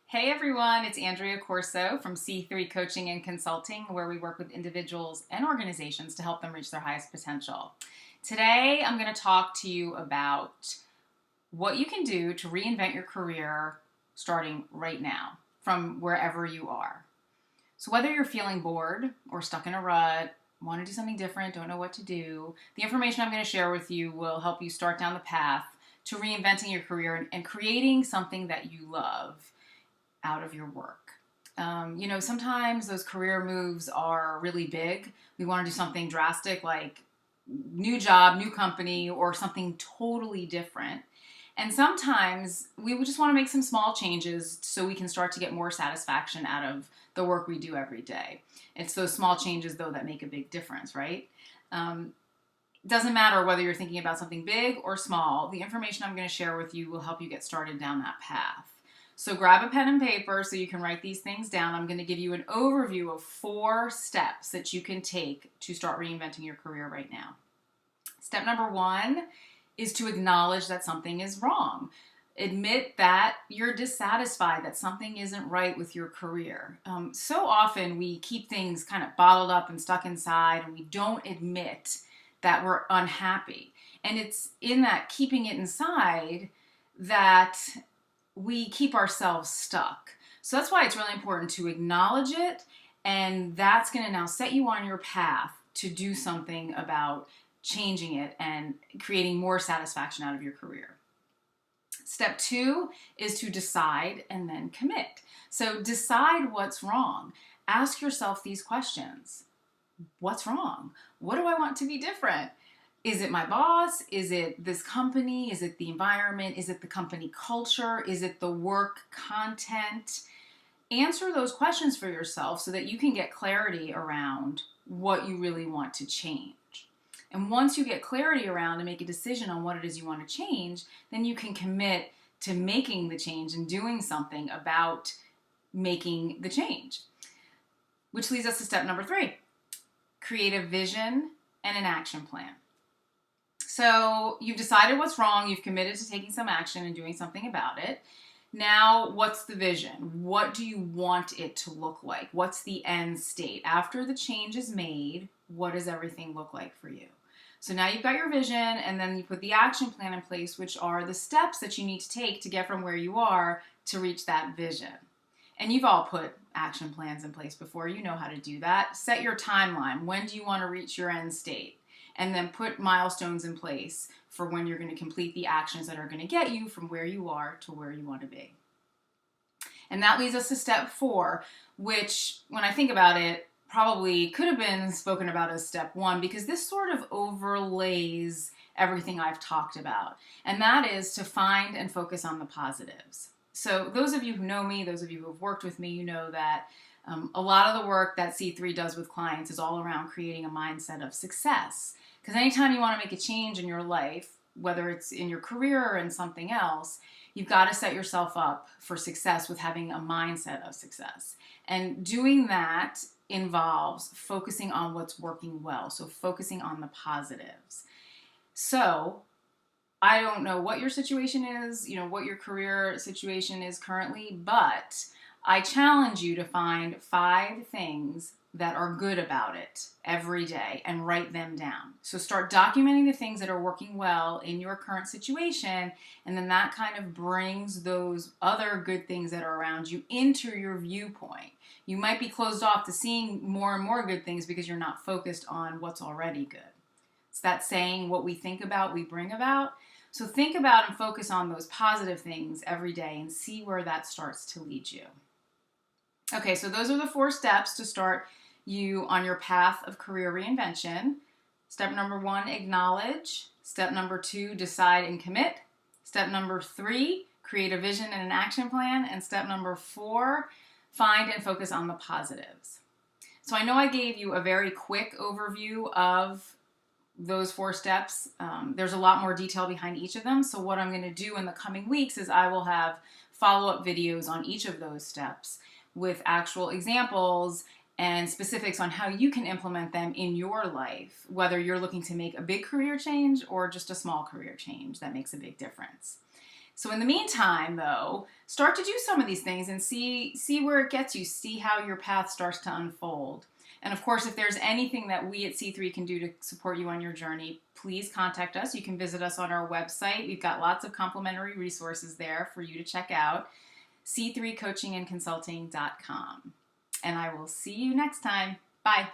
Hey everyone, it's Andrea Corso from C3 Coaching and Consulting, where we work with individuals and organizations to help them reach their highest potential. Today, I'm going to talk to you about what you can do to reinvent your career starting right now from wherever you are. So, whether you're feeling bored or stuck in a rut, want to do something different, don't know what to do, the information I'm going to share with you will help you start down the path to reinventing your career and creating something that you love out of your work. Sometimes those career moves are really big. We want to do something drastic like new job, new company, or something totally different. And sometimes we would just want to make some small changes so we can start to get more satisfaction out of the work we do every day. It's those small changes, though, that make a big difference, right? Doesn't matter whether you're thinking about something big or small. The information I'm going to share with you will help you get started down that path. So grab a pen and paper so you can write these things down. I'm going to give you an overview of 4 steps that you can take to start reinventing your career right now. Step number 1 is to acknowledge that something is wrong. Admit that you're dissatisfied, that something isn't right with your career. So often we keep things kind of bottled up and stuck inside, and we don't admit that we're unhappy. And it's in that keeping it inside that we keep ourselves stuck. So that's why it's really important to acknowledge it, and that's going to now set you on your path to do something about changing it and creating more satisfaction out of your career. Step 2 is to decide and then commit. So decide what's wrong. Ask yourself these questions. What's wrong? What do I want to be different? Is it my boss? Is it this company? Is it the environment? Is it the company culture? Is it the work content? Answer those questions for yourself so that you can get clarity around what you really want to change. And once you get clarity around and make a decision on what it is you want to change, then you can commit to making the change and doing something about making the change. Which leads us to step number 3. Create a vision and an action plan. So you've decided what's wrong, you've committed to taking some action and doing something about it. Now, what's the vision? What do you want it to look like? What's the end state? After the change is made, what does everything look like for you? So now you've got your vision, and then you put the action plan in place, which are the steps that you need to take to get from where you are to reach that vision. And you've all put action plans in place before. You know how to do that. Set your timeline. When do you want to reach your end state? And then put milestones in place for when you're going to complete the actions that are going to get you from where you are to where you want to be. And that leads us to step 4, which, when I think about it, probably could have been spoken about as step 1 because this sort of overlays everything I've talked about. And that is to find and focus on the positives. So those of you who know me, those of you who have worked with me, you know that a lot of the work that C3 does with clients is all around creating a mindset of success. Because anytime you want to make a change in your life, whether it's in your career or in something else, you've got to set yourself up for success with having a mindset of success. And doing that involves focusing on what's working well, so focusing on the positives. So I don't know what your situation is, what your career situation is currently, but I challenge you to find 5 things that are good about it every day and write them down. So start documenting the things that are working well in your current situation, and then that kind of brings those other good things that are around you into your viewpoint. You might be closed off to seeing more and more good things because you're not focused on what's already good. It's that saying, what we think about, we bring about. So think about and focus on those positive things every day and see where that starts to lead you. Okay, so those are the 4 steps to start you on your path of career reinvention. Step number 1, acknowledge. Step number 2, decide and commit. Step number 3, create a vision and an action plan. And step number 4, find and focus on the positives. So I know I gave you a very quick overview of those 4 steps. There's a lot more detail behind each of them. So what I'm going to do in the coming weeks is I will have follow-up videos on each of those steps with actual examples and specifics on how you can implement them in your life, whether you're looking to make a big career change or just a small career change that makes a big difference. So in the meantime, though, start to do some of these things and see where it gets you, see how your path starts to unfold. And of course, if there's anything that we at C3 can do to support you on your journey, please contact us. You can visit us on our website. We've got lots of complimentary resources there for you to check out, c3coachingandconsulting.com. And I will see you next time. Bye.